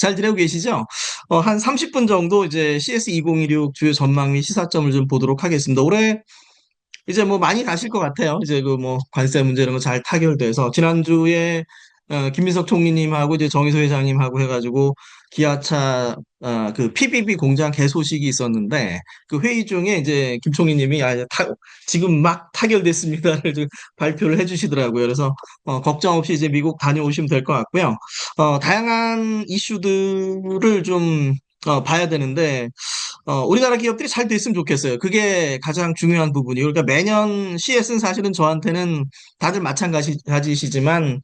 잘 지내고 계시죠? 한 30분 정도 이제 CS 2016 주요 전망 및 시사점을 좀 보도록 하겠습니다. 올해 이제 뭐 많이 가실 것 같아요. 이제 그 뭐 관세 문제 이런 거 잘 타결돼서 지난주에 김민석 총리님하고 이제 정의소 회장님하고 해가지고 기아차 그 PBB 공장 개소식이 있었는데 그 회의 중에 이제 김 총리님이 지금 막 타결됐습니다를 좀 발표를 해주시더라고요. 그래서 걱정 없이 이제 미국 다녀오시면 될 것 같고요. 다양한 이슈들을 좀 봐야 되는데 우리나라 기업들이 잘 됐으면 좋겠어요. 그게 가장 중요한 부분이에요. 그러니까 매년 CS는 사실은 저한테는 다들 마찬가지시지만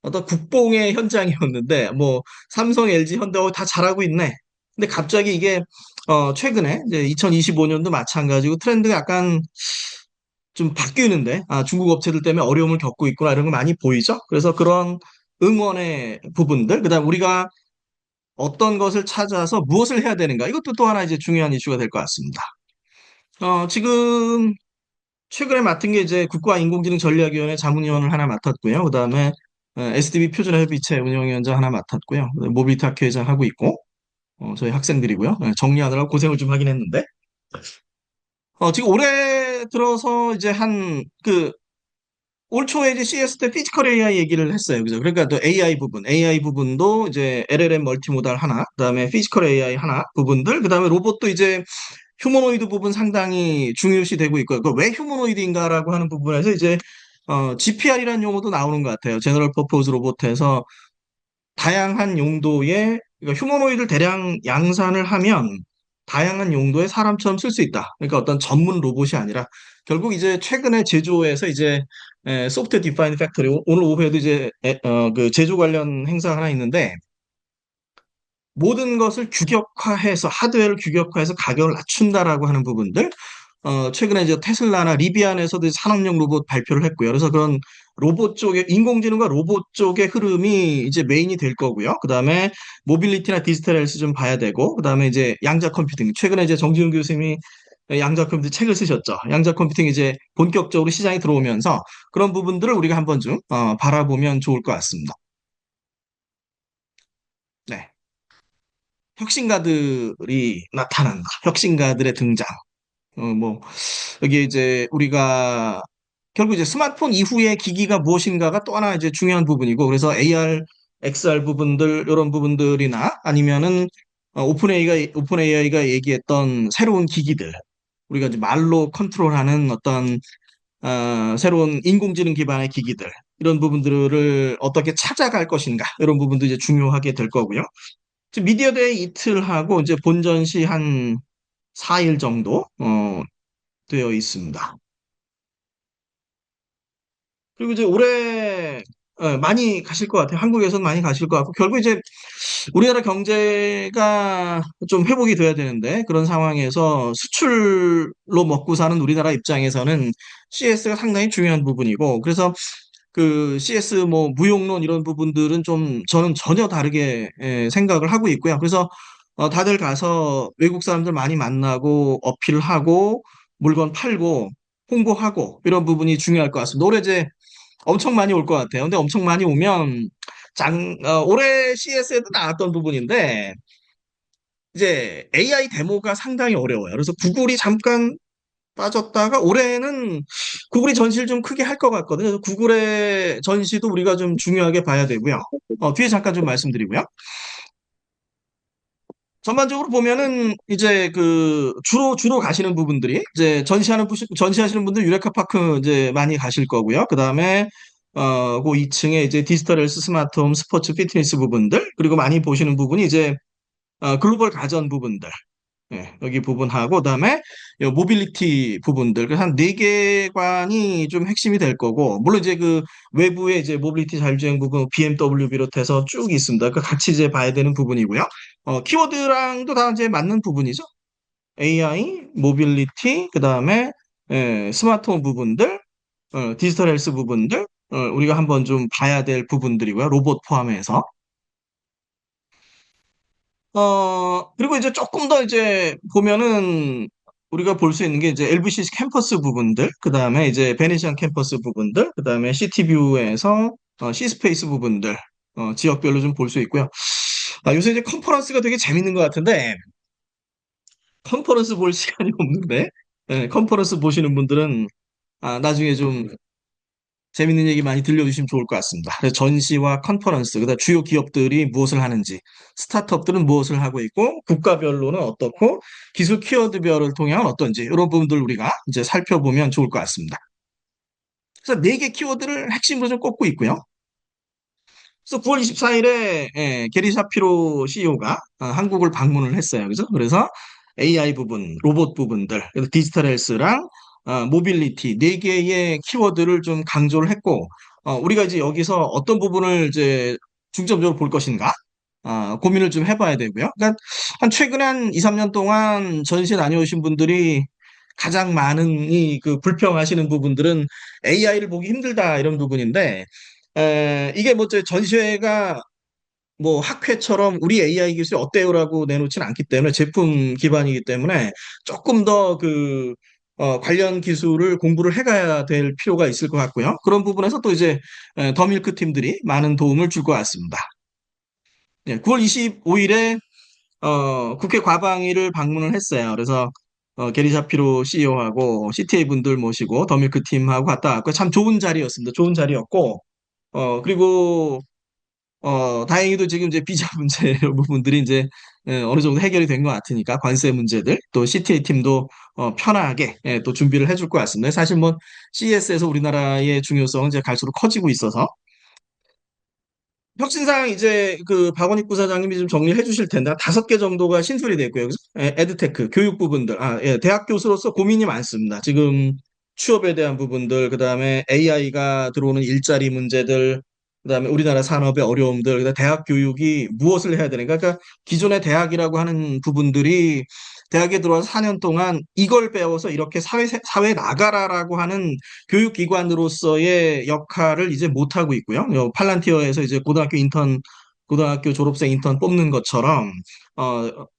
어떤 국뽕의 현장이었는데, 뭐, 삼성, LG, 현대, 다 잘하고 있네. 근데 갑자기 이게, 최근에, 이제 2025년도 마찬가지고 트렌드가 약간 좀 바뀌는데, 중국 업체들 때문에 어려움을 겪고 있구나, 이런 거 많이 보이죠? 그래서 그런 응원의 부분들, 그 다음 우리가 어떤 것을 찾아서 무엇을 해야 되는가, 이것도 또 하나 이제 중요한 이슈가 될 것 같습니다. 지금 최근에 맡은 게 이제 국가인공지능 전략위원회 자문위원을 하나 맡았고요. 그 다음에 SDB 표준협의체 운영위원장 하나 맡았고요. 모빌리티 학회장 하고 있고, 저희 학생들이고요. 정리하느라 고생을 좀 하긴 했는데, 지금 올해 들어서 이제 올 초에 이제 CS 때 피지컬 AI 얘기를 했어요. 그죠? 그러니까 또 AI 부분도 이제 LLM 멀티모달 하나, 그다음에 피지컬 AI 하나 부분들, 그다음에 로봇도 이제 휴머노이드 부분 상당히 중요시 되고 있고요. 왜 휴머노이드인가라고 하는 부분에서 이제 GPR이라는 용어도 나오는 것 같아요. 제너럴 퍼포즈 로봇에서 다양한 용도의 그러니까 휴머노이드를 대량 양산을 하면 다양한 용도의 사람처럼 쓸 수 있다. 그러니까 어떤 전문 로봇이 아니라 결국 이제 최근에 제조에서 이제 소프트웨어 디파인드 팩토리 오늘 오후에도 이제 그 제조 관련 행사가 하나 있는데 모든 것을 규격화해서 하드웨어를 규격화해서 가격을 낮춘다라고 하는 부분들 최근에 이제 테슬라나 리비안에서도 이제 산업용 로봇 발표를 했고요. 그래서 그런 로봇 쪽에, 인공지능과 로봇 쪽의 흐름이 이제 메인이 될 거고요. 그 다음에 모빌리티나 디지털 헬스 좀 봐야 되고, 그 다음에 이제 양자 컴퓨팅. 최근에 이제 정지훈 교수님이 양자 컴퓨팅 책을 쓰셨죠. 양자 컴퓨팅이 이제 본격적으로 시장에 들어오면서 그런 부분들을 우리가 한번 좀 바라보면 좋을 것 같습니다. 네. 혁신가들이 나타난다. 혁신가들의 등장. 뭐, 여기 이제 우리가 결국 이제 스마트폰 이후의 기기가 무엇인가가 또 하나 이제 중요한 부분이고, 그래서 AR, XR 부분들, 이런 부분들이나 아니면은 오픈 AI가 얘기했던 새로운 기기들, 우리가 이제 말로 컨트롤하는 어떤 새로운 인공지능 기반의 기기들, 이런 부분들을 어떻게 찾아갈 것인가, 이런 부분도 이제 중요하게 될 거고요. 지금 미디어 데이 이틀 하고 이제 본전시 한 4일 정도 되어 있습니다. 그리고 이제 올해 많이 가실 것 같아요. 한국에서는 많이 가실 것 같고 결국 이제 우리나라 경제가 좀 회복이 돼야 되는데 그런 상황에서 수출로 먹고 사는 우리나라 입장에서는 CS가 상당히 중요한 부분이고 그래서 그 CS 뭐 무용론 이런 부분들은 좀 저는 전혀 다르게 생각을 하고 있고요. 그래서 다들 가서 외국 사람들 많이 만나고 어필하고 물건 팔고 홍보하고 이런 부분이 중요할 것 같습니다. 올해 이제 엄청 많이 올 것 같아요. 근데 엄청 많이 오면 올해 CS에도 나왔던 부분인데 이제 AI 데모가 상당히 어려워요. 그래서 구글이 잠깐 빠졌다가 올해는 구글이 전시를 좀 크게 할 것 같거든요. 그래서 구글의 전시도 우리가 좀 중요하게 봐야 되고요. 뒤에 잠깐 좀 말씀드리고요. 전반적으로 보면은 이제 그 주로 가시는 부분들이 이제 전시하시는 분들 유레카 파크 이제 많이 가실 거고요. 그다음에 그 2층에 이제 디지털 헬스 스마트홈 스포츠 피트니스 부분들 그리고 많이 보시는 부분이 이제 글로벌 가전 부분들 예, 여기 부분하고 그다음에 요 모빌리티 부분들 그래서 한 네 개관이 좀 핵심이 될 거고 물론 이제 그 외부에 이제 모빌리티 자율주행 부분 BMW 비롯해서 쭉 있습니다. 그 같이 이제 봐야 되는 부분이고요. 키워드랑도 다 이제 맞는 부분이죠. AI, 모빌리티, 그다음에 스마트홈 부분들, 디지털 헬스 부분들 우리가 한번 좀 봐야 될 부분들이고요. 로봇 포함해서. 그리고 이제 조금 더 이제 보면은 우리가 볼 수 있는 게 이제 LVCC 캠퍼스 부분들, 그 다음에 이제 베네시안 캠퍼스 부분들, 그 다음에 시티뷰에서 시스페이스 부분들, 지역별로 좀 볼 수 있고요. 요새 이제 컨퍼런스가 되게 재밌는 것 같은데, 컨퍼런스 볼 시간이 없는데, 컨퍼런스 보시는 분들은, 나중에 좀 재밌는 얘기 많이 들려주시면 좋을 것 같습니다. 그래서 전시와 컨퍼런스, 그다음 주요 기업들이 무엇을 하는지, 스타트업들은 무엇을 하고 있고, 국가별로는 어떻고, 기술 키워드별을 통한 어떤지, 이런 부분들 우리가 이제 살펴보면 좋을 것 같습니다. 그래서 네 개 키워드를 핵심으로 좀 꼽고 있고요. 그래서 9월 24일에 게리 샤피로 CEO가 한국을 방문을 했어요. 그죠? 그래서 AI 부분, 로봇 부분들, 그래서 디지털 헬스랑 모빌리티 네 개의 키워드를 좀 강조를 했고, 우리가 이제 여기서 어떤 부분을 이제 중점적으로 볼 것인가? 고민을 좀 해봐야 되고요. 그러니까 한 최근에 한 2, 3년 동안 전시에 다녀오신 분들이 가장 많은 그 불평하시는 부분들은 AI를 보기 힘들다 이런 부분인데, 이게 뭐 전시회가 뭐 학회처럼 우리 AI 기술이 어때요라고 내놓지는 않기 때문에 제품 기반이기 때문에 조금 더 관련 기술을 공부를 해가야 될 필요가 있을 것 같고요. 그런 부분에서 또 이제 더밀크 팀들이 많은 도움을 줄 것 같습니다. 9월 25일에 국회 과방위를 방문을 했어요. 그래서 게리 샤피로 CEO하고 CTA 분들 모시고 더밀크 팀하고 갔다 왔고 참 좋은 자리였습니다. 좋은 자리였고 그리고 다행히도 지금 이제 비자 문제 이런 부분들이 이제 어느 정도 해결이 된 것 같으니까 관세 문제들 또 CTA 팀도 편하게 또 준비를 해줄 것 같습니다. 사실 뭐 CES에서 우리나라의 중요성은 이제 갈수록 커지고 있어서 혁신상 이제 그 박원익 부사장님이 좀 정리해 주실 텐데 한 5개 정도가 신설이 됐고요. 그죠? 에드테크 교육 부분들 대학 교수로서 고민이 많습니다. 지금 취업에 대한 부분들 그다음에 AI가 들어오는 일자리 문제들 그다음에 우리나라 산업의 어려움들 그다음에 대학 교육이 무엇을 해야 되는가 그러니까 기존의 대학이라고 하는 부분들이 대학에 들어와서 4년 동안 이걸 배워서 이렇게 사회에 나가라라고 하는 교육기관으로서의 역할을 이제 못하고 있고요. 팔란티어에서 이제 고등학교 졸업생 인턴 뽑는 것처럼,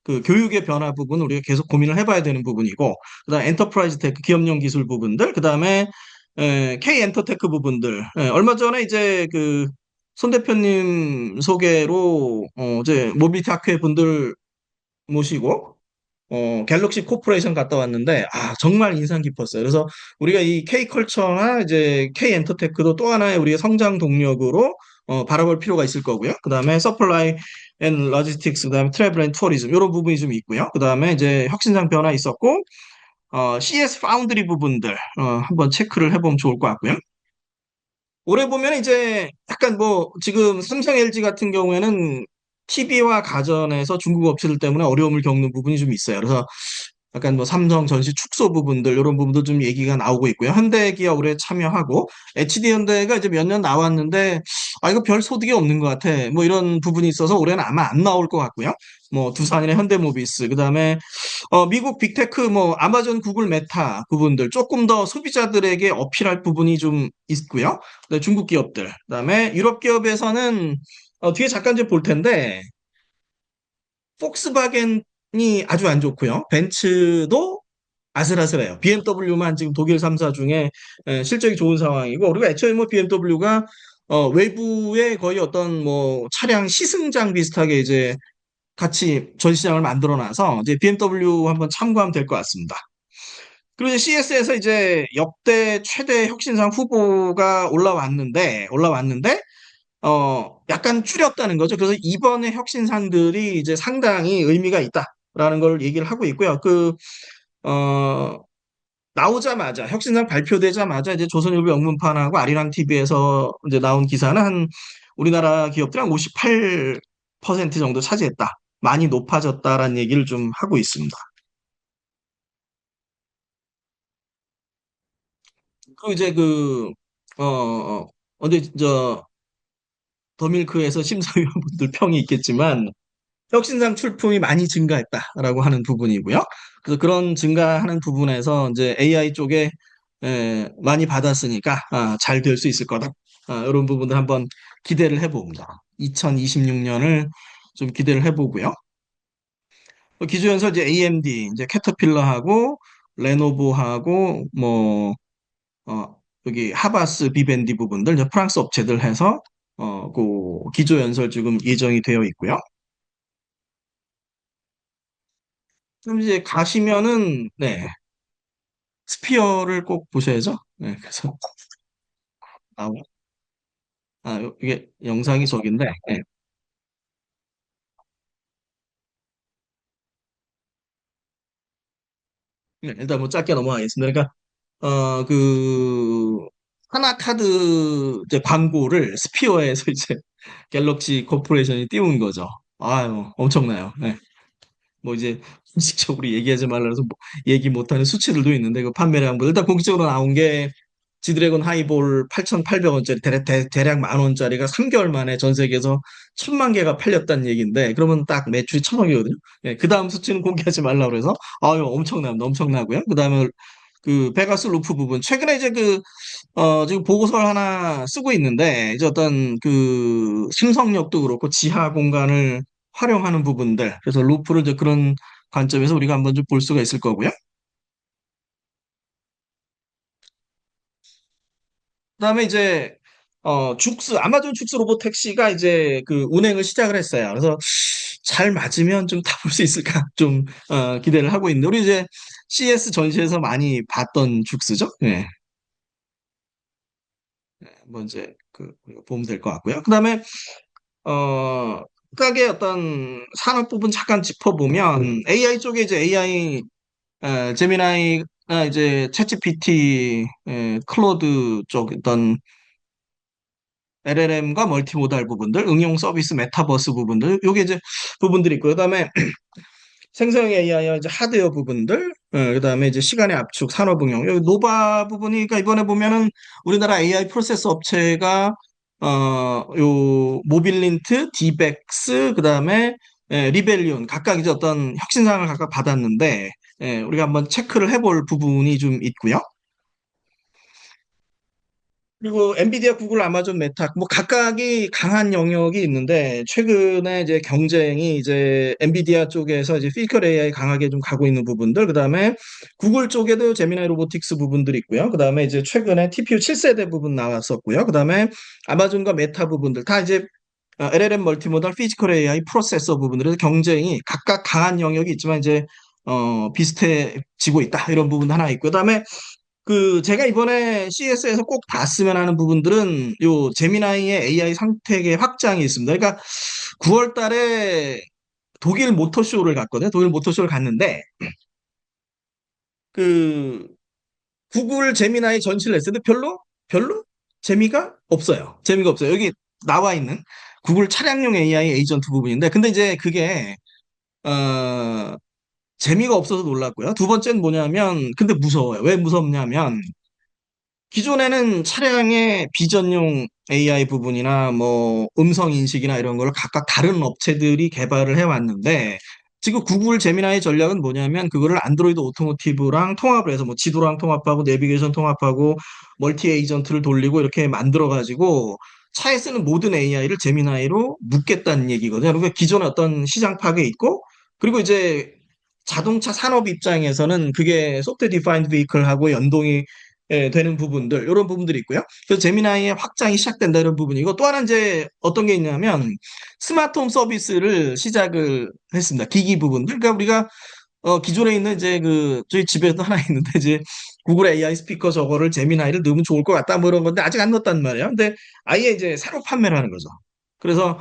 그 교육의 변화 부분 우리가 계속 고민을 해봐야 되는 부분이고, 그다음 엔터프라이즈 테크, 기업용 기술 부분들, 그다음에 K 엔터테크 부분들. 얼마 전에 이제 손 대표님 소개로 이제 모빌리티 학회 분들 모시고 갤럭시 코퍼레이션 갔다 왔는데, 정말 인상 깊었어요. 그래서 우리가 이 K컬처나 이제 K엔터테크도 또 하나의 우리의 성장 동력으로 바라볼 필요가 있을 거고요. 그 다음에 서플라이 앤 로지스틱스, 그 다음에 트래블 앤 투어리즘, 이런 부분이 좀 있고요. 그 다음에 이제 혁신상 변화 있었고, CS 파운드리 부분들, 한번 체크를 해보면 좋을 것 같고요. 올해 보면 이제 약간 뭐 지금 삼성 LG 같은 경우에는 TV와 가전에서 중국 업체들 때문에 어려움을 겪는 부분이 좀 있어요. 그래서 약간 뭐 삼성 전시 축소 부분들 이런 부분도 좀 얘기가 나오고 있고요. 현대기아 올해 참여하고 HD 현대가 이제 몇 년 나왔는데 이거 별 소득이 없는 것 같아. 뭐 이런 부분이 있어서 올해는 아마 안 나올 것 같고요. 뭐 두산이나 현대모비스 그다음에 미국 빅테크 뭐 아마존 구글 메타 부분들 조금 더 소비자들에게 어필할 부분이 좀 있고요. 네, 중국 기업들 그다음에 유럽 기업에서는 뒤에 잠깐 좀 볼 텐데 폭스바겐이 아주 안 좋고요. 벤츠도 아슬아슬해요. BMW만 지금 독일 3사 중에 실적이 좋은 상황이고, 그리고 애초에 뭐 BMW가 외부의 거의 어떤 뭐 차량 시승장 비슷하게 이제 같이 전시장을 만들어 놔서 이제 BMW 한번 참고하면 될 것 같습니다. 그리고 이제 CS에서 이제 역대 최대 혁신상 후보가 올라왔는데 약간 줄였다는 거죠. 그래서 이번에 혁신상들이 이제 상당히 의미가 있다라는 걸 얘기를 하고 있고요. 어, 나오자마자, 혁신상 발표되자마자 이제 조선일보 영문판하고 아리랑 TV에서 이제 나온 기사는 우리나라 기업들이 한 58% 정도 차지했다. 많이 높아졌다라는 얘기를 좀 하고 있습니다. 그리고 이제 언제 더밀크에서 심사위원분들 평이 있겠지만, 혁신상 출품이 많이 증가했다라고 하는 부분이고요. 그래서 그런 증가하는 부분에서 이제 AI 쪽에 많이 받았으니까 잘 될 수 있을 거다. 이런 부분들 한번 기대를 해봅니다. 2026년을 좀 기대를 해보고요. 기존에서 이제 AMD, 이제 캐터필러하고 레노버하고 여기 하바스, 비벤디 부분들 이제 프랑스 업체들 해서 그 기조 연설 지금 예정이 되어 있고요. 그럼 이제 가시면은, 네, 스피어를 꼭 보셔야죠. 네, 그래서, 아, 이게 영상이 저긴데, 네. 네, 일단 뭐 짧게 넘어가겠습니다. 그러니까, 하나 카드 이제 광고를 스피어에서 이제 갤럭시 코퍼레이션이 띄운 거죠. 아유, 엄청나요. 네. 뭐 이제 공식적으로 얘기하지 말라서 뭐 얘기 못하는 수치들도 있는데 그 판매량도 일단 공식적으로 나온 게 지드래곤 하이볼 8,800원짜리 대략 10,000원짜리가 3개월 만에 전 세계에서 1,000만 개가 팔렸다는 얘기인데 그러면 딱 매출이 1,000억이거든요. 예, 그 다음 수치는 공개하지 말라고 그래서 아유 엄청납니다. 엄청나고요. 그 다음에 그 베가스 루프 부분 최근에 이제 지금 보고서를 하나 쓰고 있는데, 이제 어떤 심성력도 그렇고 지하 공간을 활용하는 부분들, 그래서 루프를 이제 그런 관점에서 우리가 한번 좀 볼 수가 있을 거고요. 그다음에 이제, 아마존 죽스 로봇 택시가 이제 그 운행을 시작을 했어요. 그래서 잘 맞으면 좀 타볼 수 있을까 좀, 기대를 하고 있는데, 우리 이제 CS 전시에서 많이 봤던 죽스죠. 예. 뭐 이제 우리가 보면 될 것 같고요. 그다음에 각각의 어떤 산업 부분 잠깐 짚어보면 AI 쪽에 이제 AI, 제미나이나 이제 챗GPT, 클로드 쪽 어떤 LLM과 멀티모달 부분들, 응용 서비스 메타버스 부분들, 요게 이제 부분들이 있고요. 그다음에 생성형 AI와 이제 하드웨어 부분들, 그다음에 이제 시간의 압축, 산업 응용. 여기 노바 부분이 그러니까 이번에 보면은 우리나라 AI 프로세서 업체가 요 모빌린트, 디벡스, 그다음에 리벨리온 각각 이제 어떤 혁신상을 각각 받았는데 우리가 한번 체크를 해볼 부분이 좀 있고요. 그리고 엔비디아, 구글, 아마존, 메타 뭐 각각이 강한 영역이 있는데 최근에 이제 경쟁이 이제 엔비디아 쪽에서 이제 피지컬 AI 강하게 좀 가고 있는 부분들 그다음에 구글 쪽에도 제미나이 로보틱스 부분들이 있고요. 그다음에 이제 최근에 TPU 7세대 부분 나왔었고요. 그다음에 아마존과 메타 부분들 다 이제 LLM 멀티모달 피지컬 AI 프로세서 부분들에서 경쟁이 각각 강한 영역이 있지만 이제 비슷해지고 있다. 이런 부분 하나 있고 그다음에 제가 이번에 CS에서 꼭 봤으면 하는 부분들은 요 제미나이의 AI 생태계 확장이 있습니다. 그러니까 9월 달에 독일 모터쇼를 갔거든요. 독일 모터쇼를 갔는데 그 구글 제미나이 전시를 했는데 별로 재미가 없어요. 재미가 없어요. 여기 나와 있는 구글 차량용 AI 에이전트 부분인데 근데 이제 그게 어 재미가 없어서 놀랐고요. 두 번째는 뭐냐면 근데 무서워요. 왜 무섭냐면 기존에는 차량의 비전용 AI 부분이나 뭐 음성 인식이나 이런 걸 각각 다른 업체들이 개발을 해왔는데 지금 구글 제미나이 전략은 뭐냐면 그거를 안드로이드 오토모티브랑 통합을 해서 뭐 지도랑 통합하고 내비게이션 통합하고 멀티 에이전트를 돌리고 이렇게 만들어 가지고 차에 쓰는 모든 AI를 제미나이로 묶겠다는 얘기거든요. 그러니까 기존에 어떤 시장 파괴 있고 그리고 이제 자동차 산업 입장에서는 그게 소프트웨어 디파인드 베이클하고 연동이 되는 부분들, 이런 부분들이 있고요. 그래서 제미나이의 확장이 시작된다 이런 부분이고 또 하나 이제 어떤 게 있냐면 스마트홈 서비스를 시작을 했습니다. 기기 부분들. 그러니까 우리가 기존에 있는 이제 저희 집에도 하나 있는데 이제 구글 AI 스피커 저거를 제미나이를 넣으면 좋을 것 같다 뭐 이런 건데 아직 안 넣었단 말이에요. 근데 아예 이제 새로 판매를 하는 거죠. 그래서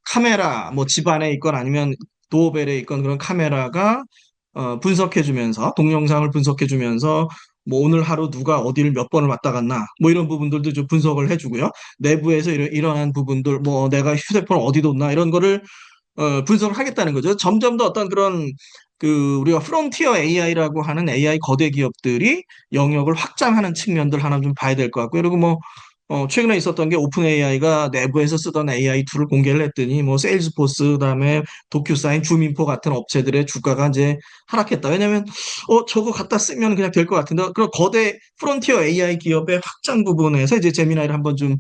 카메라 뭐 집안에 있건 아니면 도어벨에 있건 그런 카메라가 분석해주면서 동영상을 분석해주면서 뭐 오늘 하루 누가 어디를 몇 번을 왔다 갔나 뭐 이런 부분들도 좀 분석을 해주고요. 내부에서 일어난 부분들 뭐 내가 휴대폰 어디 뒀나 이런 거를 분석을 하겠다는 거죠. 점점 더 어떤 그런 우리가 프론티어 AI라고 하는 AI 거대 기업들이 영역을 확장하는 측면들 하나 좀 봐야 될 것 같고요. 그리고 뭐 최근에 있었던 게 오픈 AI가 내부에서 쓰던 AI 툴을 공개를 했더니 뭐 세일즈포스 그다음에 도큐사인, 줌인포 같은 업체들의 주가가 이제 하락했다. 왜냐면 저거 갖다 쓰면 그냥 될 것 같은데 그런 거대 프론티어 AI 기업의 확장 부분에서 이제 제미나이를 한번 좀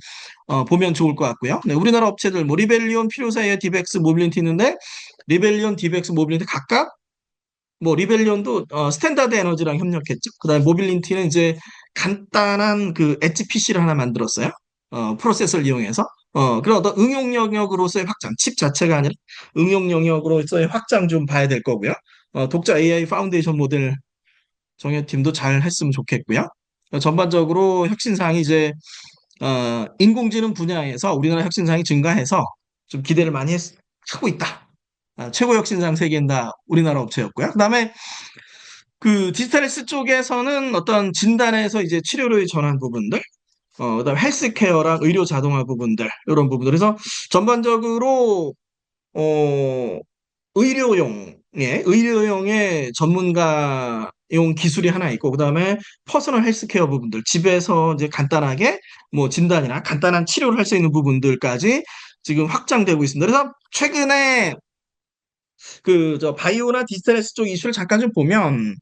보면 좋을 것 같고요. 네, 우리나라 업체들 뭐 리벨리온, 필요사의 디벡스, 모빌리티 있는데 리벨리온, 디벡스, 모빌리티 각각 뭐 리벨리온도 스탠다드 에너지랑 협력했죠. 그다음에 모빌리티는 이제 간단한 엣지 PC를 하나 만들었어요. 프로세서를 이용해서 그런 어떤 응용 영역으로서의 확장, 칩 자체가 아니라 응용 영역으로서의 확장 좀 봐야 될 거고요. 독자 AI 파운데이션 모델 정예팀도 잘 했으면 좋겠고요. 전반적으로 혁신사항이 이제 인공지능 분야에서 우리나라 혁신사항이 증가해서 좀 기대를 많이 하고 있다. 최고 혁신상 세계인다 우리나라 업체였고요. 그다음에 그 디지털헬스 쪽에서는 어떤 진단에서 이제 치료로 전환 부분들, 그다음에 헬스케어랑 의료 자동화 부분들 이런 부분들. 그래서 전반적으로 어, 의료용의 전문가용 기술이 하나 있고, 그다음에 퍼스널 헬스케어 부분들, 집에서 이제 간단하게 뭐 진단이나 간단한 치료를 할 수 있는 부분들까지 지금 확장되고 있습니다. 그래서 최근에 그 저 바이오나 디지털 헬스 쪽 이슈를 잠깐 좀 보면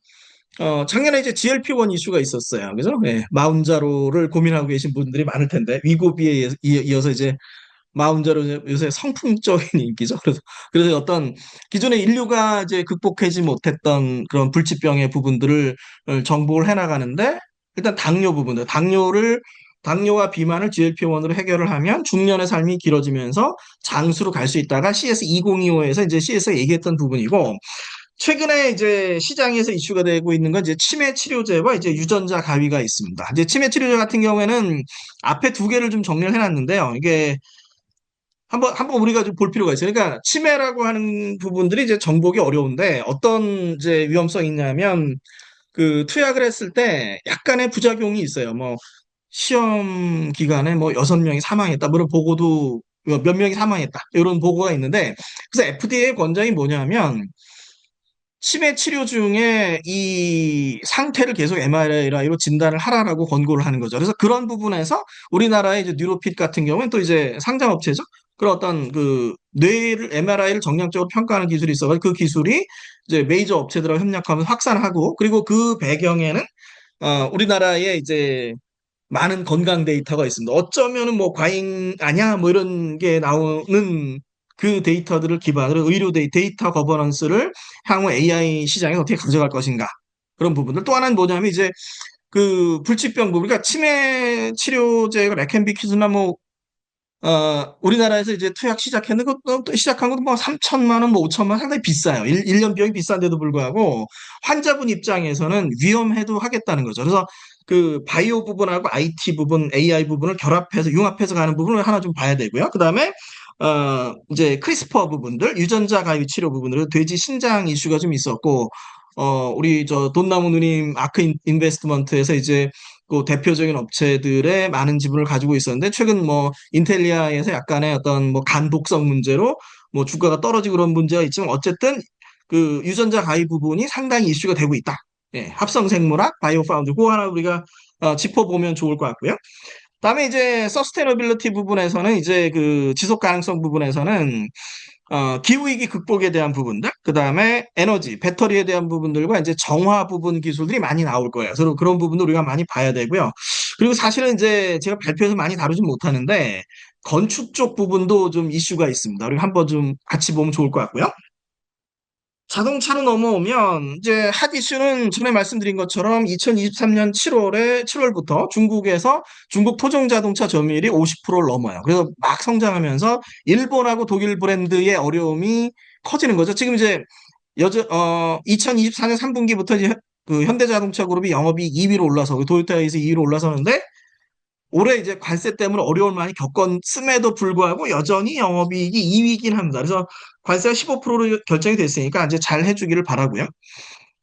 작년에 이제 GLP-1 이슈가 있었어요. 그죠? 예, 마운자로를 고민하고 계신 분들이 많을 텐데, 위고비에 이어서 이제 마운자로 요새 성풍적인 인기죠. 그래서 어떤 기존의 인류가 이제 극복하지 못했던 그런 불치병의 부분들을 정복을 해나가는데, 일단 당뇨와 비만을 GLP-1으로 해결을 하면 중년의 삶이 길어지면서 장수로 갈 수 있다가 CS2025에서 이제 CS가 얘기했던 부분이고, 최근에 이제 시장에서 이슈가 되고 있는 건 이제 치매 치료제와 이제 유전자 가위가 있습니다. 이제 치매 치료제 같은 경우에는 앞에 두 개를 좀 정리를 해놨는데요. 이게 한번 우리가 좀 볼 필요가 있어요. 그러니까 치매라고 하는 부분들이 이제 정복이 어려운데 어떤 이제 위험성이 있냐면 그 투약을 했을 때 약간의 부작용이 있어요. 뭐 시험 기간에 뭐 6명이 사망했다. 뭐 이런 보고도 몇 명이 사망했다. 이런 보고가 있는데 그래서 FDA 권장이 뭐냐면 치매 치료 중에 이 상태를 계속 MRI로 진단을 하라라고 권고를 하는 거죠. 그래서 그런 부분에서 우리나라의 이제 뉴로핏 같은 경우는 또 이제 상장업체죠. 그런 어떤 그 뇌를 MRI를 정량적으로 평가하는 기술이 있어서 그 기술이 이제 메이저 업체들하고 협력하면서 확산하고 그리고 그 배경에는 우리나라의 이제 많은 건강 데이터가 있습니다. 어쩌면은 뭐 과잉 아니야 뭐 이런 게 나오는 그 데이터들을 기반으로 데이터 거버넌스를 향후 AI 시장에 어떻게 가져갈 것인가 그런 부분들. 또 하나는 뭐냐면 이제 그 불치병 부분, 그러니까 치매 치료제가 레캔비퀴즈나 뭐 우리나라에서 이제 투약 시작했는 것도 또 시작한 것도 뭐 3천만 원, 뭐 5천만 원 상당히 비싸요. 1년 비용이 비싼데도 불구하고 환자분 입장에서는 위험해도 하겠다는 거죠. 그래서 그 바이오 부분하고 IT 부분, AI 부분을 결합해서 융합해서 가는 부분을 하나 좀 봐야 되고요. 그다음에 이제 크리스퍼 부분들, 유전자 가위 치료 부분으로 돼지 신장 이슈가 좀 있었고 우리 저 돈나무 누님 아크 인베스트먼트에서 이제 그 대표적인 업체들의 많은 지분을 가지고 있었는데 최근 뭐 인텔리아에서 약간의 어떤 뭐 간 독성 문제로 뭐 주가가 떨어지고 그런 문제가 있지만 어쨌든 그 유전자 가위 부분이 상당히 이슈가 되고 있다. 예, 합성 생물학, 바이오 파운드 그거 하나 우리가 짚어보면 좋을 것 같고요. 다음에 이제 서스테너빌리티 부분에서는 이제 그 지속 가능성 부분에서는 기후위기 극복에 대한 부분들, 그 다음에 에너지, 배터리에 대한 부분들과 이제 정화 부분 기술들이 많이 나올 거예요. 그래서 그런 부분도 우리가 많이 봐야 되고요. 그리고 사실은 이제 제가 발표해서 많이 다루진 못하는데, 건축 쪽 부분도 좀 이슈가 있습니다. 우리가 한번 좀 같이 보면 좋을 것 같고요. 자동차로 넘어오면 이제 핫 이슈는 전에 말씀드린 것처럼 2023년 7월부터 중국에서 중국 토종 자동차 점유율이 50%를 넘어요. 그래서 막 성장하면서 일본하고 독일 브랜드의 어려움이 커지는 거죠. 지금 이제 2024년 3분기부터 이제 그 현대자동차 그룹이 영업이익 2위로 올라서 도요타에서 2위로 올라서는데 올해 이제 관세 때문에 어려움을 많이 겪었음에도 불구하고 여전히 영업이익이 2위이긴 합니다. 그래서 관세가 15%로 결정이 됐으니까 이제 잘 해주기를 바라고요.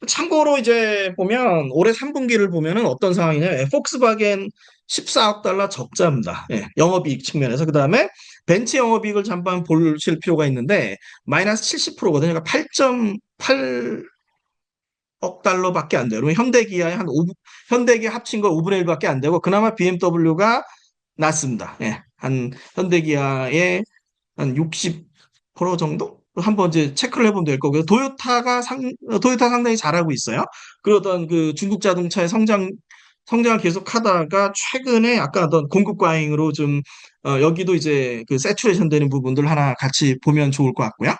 참고로 이제 보면 올해 3분기를 보면은 어떤 상황이냐면 폭스바겐 14억 달러 적자입니다. 예, 영업이익 측면에서. 그다음에 벤츠 영업이익을 잠깐 보실 필요가 있는데 마이너스 70%거든요. 그러니까 8.8억 달러밖에 안 돼요. 그러면 현대기아 합친 거 5분의 1밖에 안 되고 그나마 BMW가 낮습니다. 예, 한 현대기아의 한 60% 정도? 한번 이제 체크를 해보면 될 거고요. 도요타 상당히 잘하고 있어요. 그러던 그 중국 자동차의 성장을 계속 하다가 최근에 약간 어떤 공급 과잉으로 좀, 여기도 이제 그 세츄레이션 되는 부분들 하나 같이 보면 좋을 것 같고요.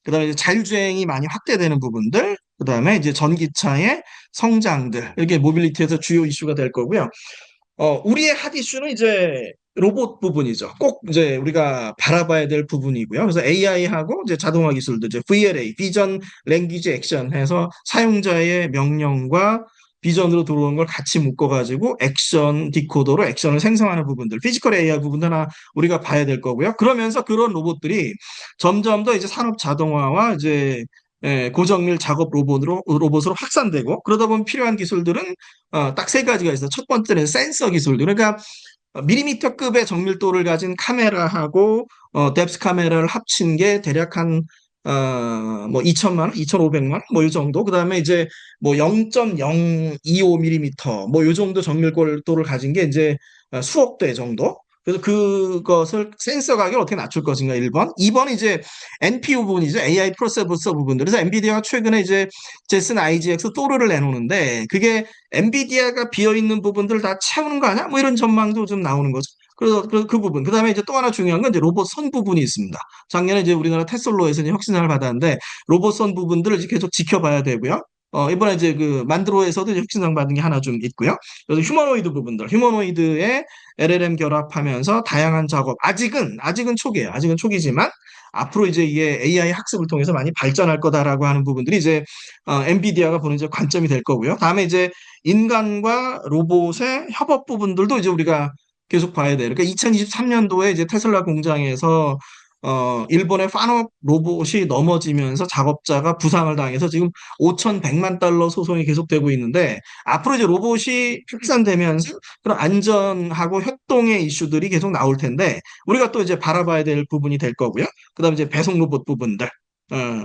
그 다음에 자율주행이 많이 확대되는 부분들, 그 다음에 이제 전기차의 성장들, 이렇게 모빌리티에서 주요 이슈가 될 거고요. 우리의 핫 이슈는 이제 로봇 부분이죠. 꼭 이제 우리가 바라봐야 될 부분이고요. 그래서 AI하고 이제 자동화 기술도 이제 VLA, 비전 랭귀지 액션 해서 사용자의 명령과 비전으로 들어오는 걸 같이 묶어가지고 액션 디코더로 액션을 생성하는 부분들, 피지컬 AI 부분도 하나 우리가 봐야 될 거고요. 그러면서 그런 로봇들이 점점 더 이제 산업 자동화와 이제 고정밀 작업 로봇으로 확산되고 그러다 보면 필요한 기술들은 딱 세 가지가 있어요. 첫 번째는 센서 기술들. 그러니까 밀리미터급의 정밀도를 가진 카메라하고 뎁스 카메라를 합친 게 대략 한 뭐 2천만 원, 2,500만 원, 뭐 이 정도. 그다음에 이제 뭐 0.025mm 뭐 이 정도 정밀도를 가진 게 이제 수억 대 정도. 그래서 그것을 센서 가격을 어떻게 낮출 것인가 1번. 2번 이제 NPU 부분이죠. AI 프로세서 부분들. 그래서 엔비디아가 최근에 이제 제슨 IGX 또르를 내놓는데 그게 엔비디아가 비어있는 부분들을 다 채우는 거 아니야? 뭐 이런 전망도 좀 나오는 거죠. 그래서 그 부분. 그 다음에 이제 또 하나 중요한 건 이제 로봇 선 부분이 있습니다. 작년에 이제 우리나라 테슬로에서 이제 혁신상을 받았는데 로봇 선 부분들을 이제 계속 지켜봐야 되고요. 이번에 이제 그 만드로에서도 이제 혁신상 받은 게 하나 좀 있고요. 그래서 휴머노이드 부분들, 휴머노이드에 LLM 결합하면서 다양한 작업. 아직은 초기예요. 아직은 초기지만 앞으로 이제 이게 AI 학습을 통해서 많이 발전할 거다라고 하는 부분들이 이제 엔비디아가 보는 이제 관점이 될 거고요. 다음에 이제 인간과 로봇의 협업 부분들도 이제 우리가 계속 봐야 돼요. 그러니까 2023년도에 이제 테슬라 공장에서 일본의 파노 로봇이 넘어지면서 작업자가 부상을 당해서 지금 5,100만 달러 소송이 계속되고 있는데 앞으로 이제 로봇이 확산되면서 그런 안전하고 협동의 이슈들이 계속 나올 텐데 우리가 또 이제 바라봐야 될 부분이 될 거고요. 그다음에 이제 배송 로봇 부분들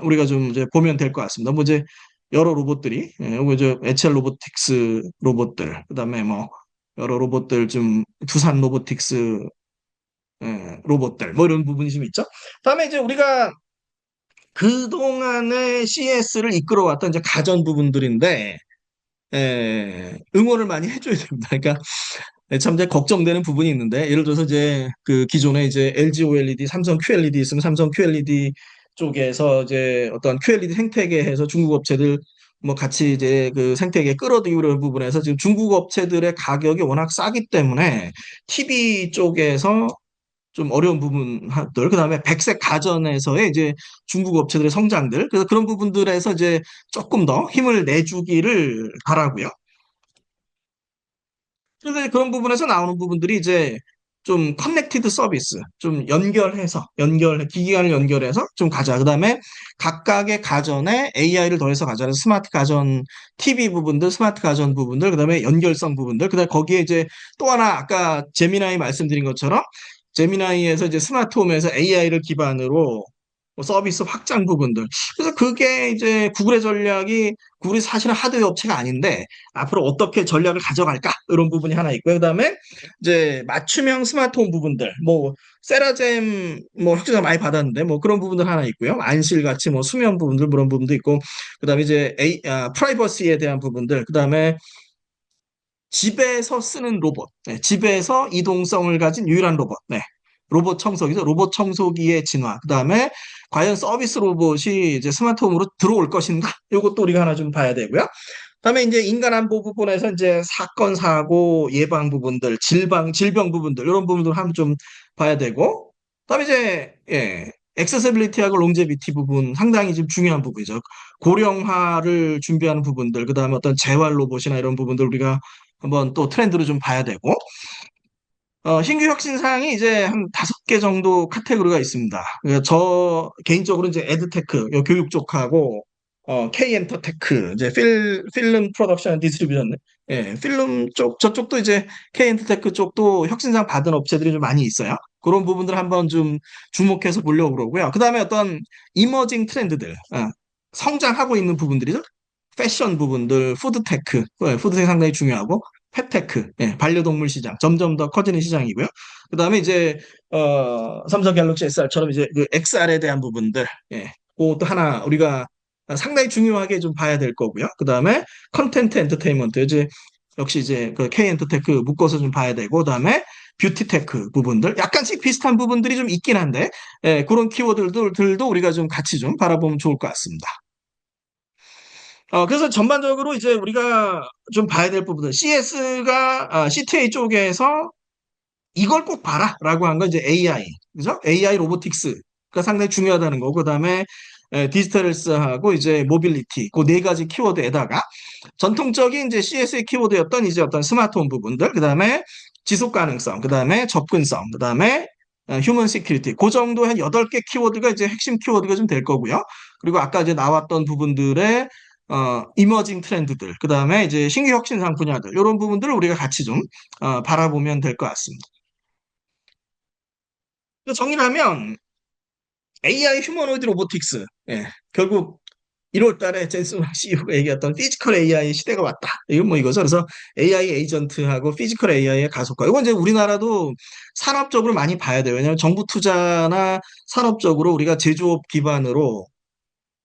우리가 좀 이제 보면 될 것 같습니다. 뭐 이제 여러 로봇들이 요거 이제 에첼 로보틱스 로봇들 그다음에 뭐 여러 로봇들 좀 두산 로보틱스 로봇들 뭐 이런 부분이 좀 있죠. 다음에 이제 우리가 그동안의 CS를 이끌어왔던 이제 가전 부분들인데 응원을 많이 해줘야 됩니다. 그러니까 참 이제 걱정되는 부분이 있는데 예를 들어서 이제 그 기존에 이제 LG OLED, 삼성 QLED 있으면 삼성 QLED 쪽에서 이제 어떤 QLED 생태계에서 중국 업체들 뭐 같이 이제 그 생태계 끌어들이고 이런 부분에서 지금 중국 업체들의 가격이 워낙 싸기 때문에 TV 쪽에서 좀 어려운 부분들, 그다음에 백색 가전에서의 이제 중국 업체들의 성장들, 그래서 그런 부분들에서 이제 조금 더 힘을 내주기를 바라고요. 그래서 그런 부분에서 나오는 부분들이 이제 좀 커넥티드 서비스, 좀 기기간을 연결해서 좀 가자. 그다음에 각각의 가전에 AI를 더해서 가자. 그래서 스마트 가전, TV 부분들, 스마트 가전 부분들, 그다음에 연결성 부분들, 그다음에 거기에 이제 또 하나 아까 제미나이 말씀드린 것처럼 제미나이에서 이제 스마트홈에서 AI를 기반으로 뭐 서비스 확장 부분들. 그래서 그게 이제 구글의 전략이 구글이 사실은 하드웨어 업체가 아닌데 앞으로 어떻게 전략을 가져갈까? 이런 부분이 하나 있고요. 그다음에 이제 맞춤형 스마트홈 부분들, 뭐 세라젬 뭐 혁신을 많이 받았는데 뭐 그런 부분들 하나 있고요. 안실 같이 뭐 수면 부분들 그런 부분도 있고, 그다음에 이제 프라이버시에 대한 부분들, 그다음에 집에서 쓰는 로봇, 집에서 이동성을 가진 유일한 로봇, 로봇 청소기죠. 로봇 청소기의 진화. 그다음에 과연 서비스 로봇이 이제 스마트홈으로 들어올 것인가? 이것도 우리가 하나 좀 봐야 되고요. 그다음에 이제 인간 안보 부분에서 이제 사건 사고 예방 부분들, 질병 부분들 이런 부분들 한번 좀 봐야 되고, 그다음에 이제 액세서빌리티하고 롱제비티 부분 상당히 좀 중요한 부분이죠. 고령화를 준비하는 부분들, 그다음에 어떤 재활 로봇이나 이런 부분들 우리가 한번 또 트렌드로 좀 봐야 되고, 신규 혁신 사항이 이제 한 5개 정도 카테고리가 있습니다. 그러니까 저 개인적으로 이제 에드테크, 요 교육 쪽하고, K엔터테크, 이제 필름 프로덕션 디스트리뷰션, 필름 쪽, 저쪽도 이제 K엔터테크 쪽도 혁신상 받은 업체들이 좀 많이 있어요. 그런 부분들 한번 좀 주목해서 보려고 그러고요. 그 다음에 어떤 이머징 트렌드들, 성장하고 있는 부분들이죠. 패션 부분들, 푸드테크 상당히 중요하고, 펫테크, 반려동물 시장, 점점 더 커지는 시장이고요. 그 다음에 이제, 삼성 갤럭시 SR처럼 이제 그 XR에 대한 부분들, 그것도 하나 우리가 상당히 중요하게 좀 봐야 될 거고요. 그 다음에 컨텐트 엔터테인먼트, 이제 역시 이제 그 K엔터테크 묶어서 좀 봐야 되고, 그 다음에 뷰티테크 부분들, 약간씩 비슷한 부분들이 좀 있긴 한데, 그런 키워드들도 우리가 좀 같이 좀 바라보면 좋을 것 같습니다. 그래서 전반적으로 이제 우리가 좀 봐야 될 부분은 CS가 CTA 쪽에서 이걸 꼭 봐라라고 한 건 이제 AI, 그죠? AI 로보틱스가 상당히 중요하다는 거고, 그다음에 디지털 헬스하고 이제 모빌리티, 그 네 가지 키워드에다가 전통적인 이제 CS의 키워드였던 이제 어떤 스마트홈 부분들, 그다음에 지속 가능성, 그다음에 접근성, 그다음에 휴먼 시큐리티, 그 정도 한 8개 키워드가 이제 핵심 키워드가 좀 될 거고요. 그리고 아까 이제 나왔던 부분들의 이머징 트렌드들, 그다음에 이제 신규 혁신상 분야들, 이런 부분들을 우리가 같이 좀 바라보면 될 것 같습니다. 정리하면 AI 휴머노이드 로보틱스. 예. 결국 1월 달에 젠슨 CEO가 얘기했던 피지컬 AI 시대가 왔다. 이건 뭐 이거죠. 그래서 AI 에이전트하고 피지컬 AI의 가속화. 이건 이제 우리나라도 산업적으로 많이 봐야 돼요. 왜냐하면 정부 투자나 산업적으로 우리가 제조업 기반으로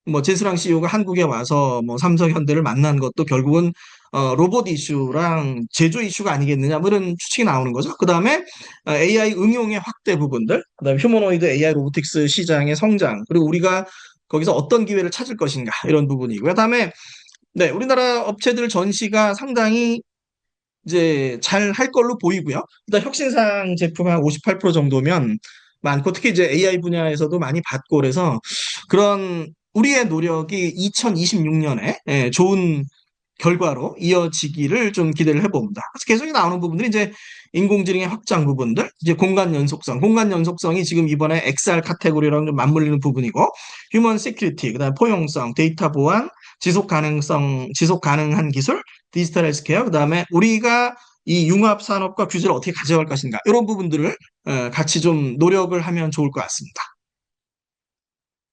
뭐 제스랑 CEO가 한국에 와서 뭐 삼성, 현대를 만난 것도 결국은 로봇 이슈랑 제조 이슈가 아니겠느냐 뭐 이런 추측이 나오는 거죠. 그다음에 AI 응용의 확대 부분들, 그다음에 휴머노이드 AI 로보틱스 시장의 성장, 그리고 우리가 거기서 어떤 기회를 찾을 것인가 이런 부분이고요. 그다음에 네, 우리나라 업체들 전시가 상당히 이제 잘 할 걸로 보이고요. 일단 혁신상 제품 한 58% 정도면 많고, 특히 이제 AI 분야에서도 많이 받고, 그래서 그런 우리의 노력이 2026년에 좋은 결과로 이어지기를 좀 기대를 해봅니다. 그래서 계속 나오는 부분들이 이제 인공지능의 확장 부분들, 이제 공간 연속성이 지금 이번에 XR 카테고리랑 좀 맞물리는 부분이고, 휴먼 시큐리티, 그다음에 포용성, 데이터 보안, 지속 가능한 기술, 디지털 헬스케어, 그다음에 우리가 이 융합 산업과 규제를 어떻게 가져갈 것인가, 이런 부분들을 같이 좀 노력을 하면 좋을 것 같습니다.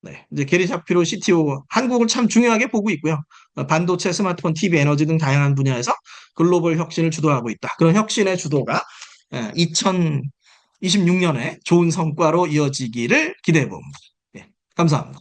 네, 이제 게리 샤피로 CTO 한국을 참 중요하게 보고 있고요. 반도체, 스마트폰, TV, 에너지 등 다양한 분야에서 글로벌 혁신을 주도하고 있다. 그런 혁신의 주도가 2026년에 좋은 성과로 이어지기를 기대해 봅니다. 네, 감사합니다.